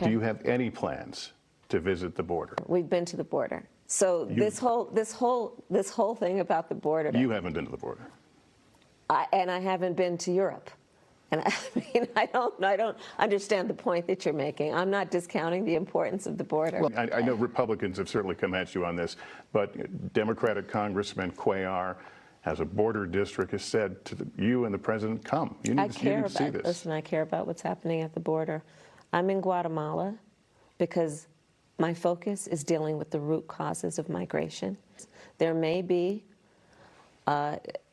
Do you have any plans to visit the border? We've been to the border. So this whole thing about the border. You haven't been to the border. And I haven't been to Europe. And I mean, I don't understand the point that you're making. I'm not discounting the importance of the border. Well, I know Republicans have certainly come at you on this, but Democratic Congressman Cuellar has a border district, has said to you and the president, come. You need to see this. Listen, I care about what's happening at the border. I'm in Guatemala because my focus is dealing with the root causes of migration. There may be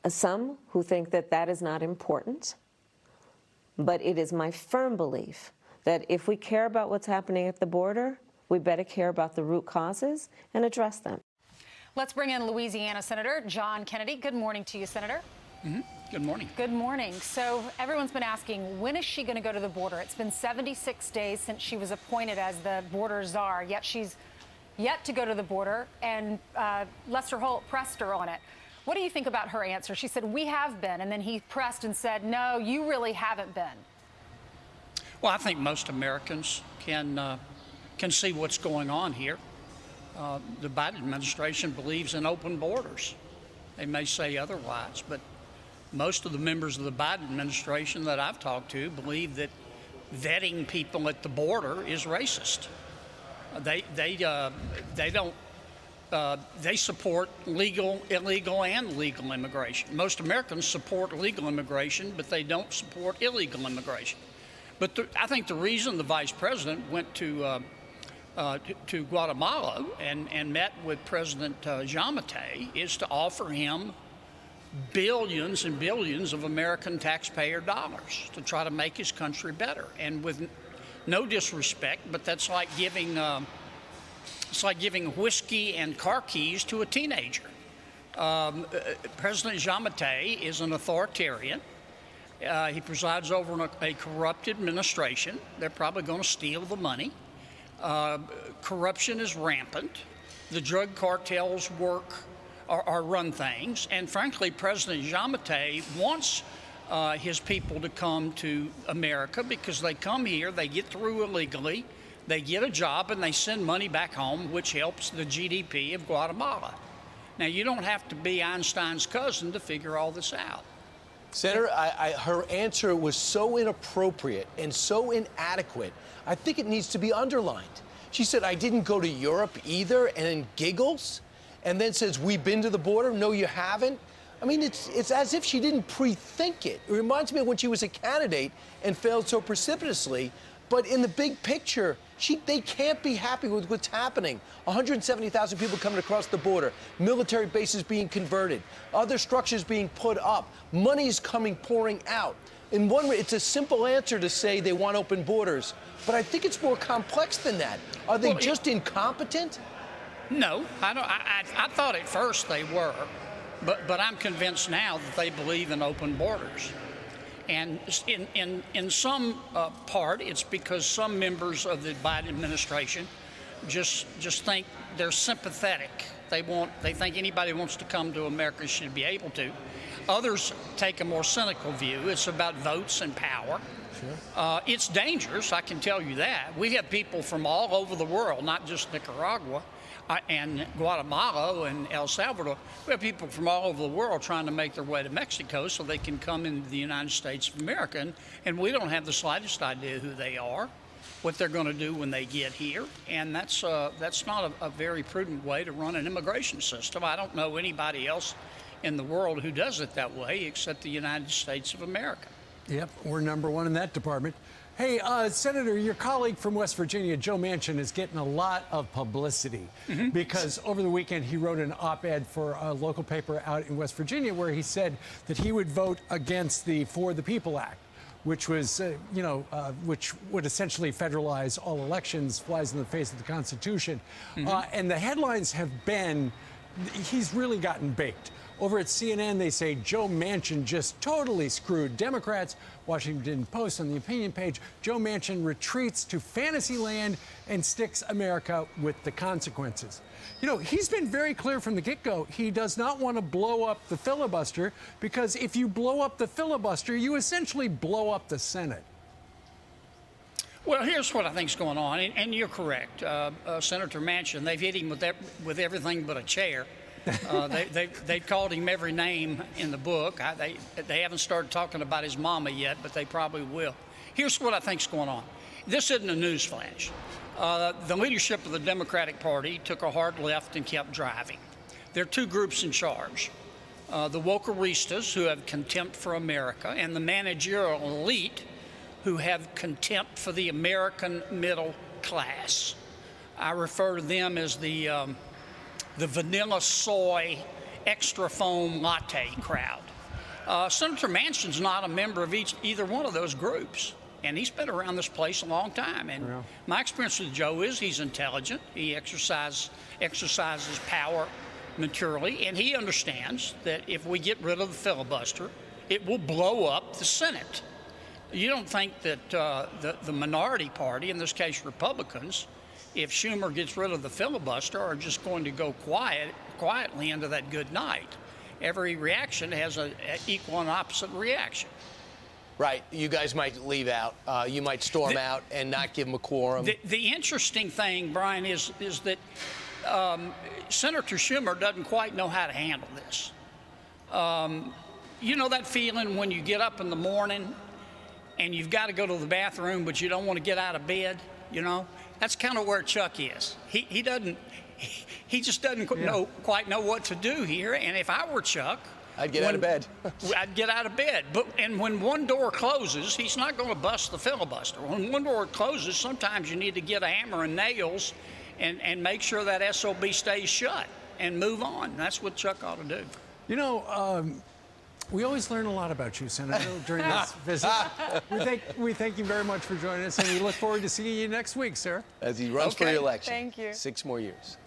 some who think that that is not important, but it is my firm belief that if we care about what's happening at the border, we better care about the root causes and address them. Let's bring in Louisiana Senator John Kennedy. Good morning to you, Senator. Good morning. Good morning. So everyone's been asking, when is she going to go to the border? It's been 76 days since she was appointed as the border czar, yet she's yet to go to the border, and Lester Holt pressed her on it. What do you think about her answer? She said, we have been, and then he pressed and said, no, you really haven't been. Well, I think most Americans can see what's going on here. The Biden administration believes in open borders. They may say otherwise, but most of the members of the Biden administration that I've talked to believe that vetting people at the border is racist. They support legal, illegal, and legal immigration. Most Americans support legal immigration, but they don't support illegal immigration. But I think the reason the vice president went to Guatemala and met with President Giammattei is to offer him billions and billions of American taxpayer dollars to try to make his country better. And with no disrespect, but that's like giving whiskey and car keys to a teenager. President Giammattei is an authoritarian. He presides over a corrupt administration. They're probably going to steal the money. Corruption is rampant. The drug cartels run things. And frankly, President Giammattei wants his people to come to America because they come here, they get through illegally, they get a job, and they send money back home, which helps the GDP of Guatemala. Now, you don't have to be Einstein's cousin to figure all this out. Senator, her answer was so inappropriate and so inadequate, I think it needs to be underlined. She said, I didn't go to Europe either, and then giggles, and then says, we've been to the border. No, you haven't. I mean, it's as if she didn't pre-think it. It reminds me of when she was a candidate and failed so precipitously. But in the big picture, they can't be happy with what's happening. 170,000 people coming across the border, military bases being converted, other structures being put up, money's pouring out. In one way, it's a simple answer to say they want open borders, but I think it's more complex than that. Are they just incompetent? No, I thought at first they were, but I'm convinced now that they believe in open borders. And in some part, it's because some members of the Biden administration just think they're sympathetic. They think anybody who wants to come to America should be able to. Others take a more cynical view. It's about votes and power. Sure. It's dangerous, I can tell you that. We have people from all over the world, not just Nicaragua and Guatemala and El Salvador. We have people from all over the world trying to make their way to Mexico so they can come into the United States of America. And we don't have the slightest idea who they are, what they're going to do when they get here. And that's not a very prudent way to run an immigration system. I don't know anybody else in the world who does it that way except the United States of America. Yep, we're number one in that department. Hey, Senator, your colleague from West Virginia, Joe Manchin, is getting a lot of publicity because over the weekend he wrote an op-ed for a local paper out in West Virginia where he said that he would vote against the For the People Act, which was, which would essentially federalize all elections, flies in the face of the Constitution. And the headlines have been, he's really gotten baked. Over at CNN, they say Joe Manchin just totally screwed Democrats. Washington Post on the opinion page, Joe Manchin retreats to fantasy land and sticks America with the consequences. You know, he's been very clear from the get-go. He does not want to blow up the filibuster because if you blow up the filibuster, you essentially blow up the Senate. Well, here's what I think's going on, and you're correct. Senator Manchin, they've hit him with everything but a chair. They've called him every name in the book. They haven't started talking about his mama yet, but they probably will. Here's what I think's going on. This isn't a news flash. The leadership of the Democratic Party took a hard left and kept driving. There are two groups in charge. The wokeristas, who have contempt for America, and the managerial elite, who have contempt for the American middle class. I refer to them as the vanilla soy extra foam latte crowd. Senator Manchin's not a member of either one of those groups, and he's been around this place a long time. And my experience with Joe is he's intelligent. He exercises power maturely, and he understands that if we get rid of the filibuster, it will blow up the Senate. You don't think that the minority party, in this case Republicans, if Schumer gets rid of the filibuster, are just going to go quietly into that good night. Every reaction has an equal and opposite reaction. Right. You guys might leave out. You might storm out and not give them a quorum. The interesting thing, Brian, is that Senator Schumer doesn't quite know how to handle this. You know that feeling when you get up in the morning and you've got to go to the bathroom, but you don't want to get out of bed, you know? That's kind of where Chuck is. He just doesn't quite know what to do here. And if I were Chuck, I'd get out of bed. I'd get out of bed. And when one door closes, he's not going to bust the filibuster. When one door closes, sometimes you need to get a hammer and nails and make sure that SOB stays shut and move on. That's what Chuck ought to do. You know, we always learn a lot about you, Senator, during this visit. We thank you very much for joining us, and we look forward to seeing you next week, sir. As he runs for re-election. Thank you. 6 more years.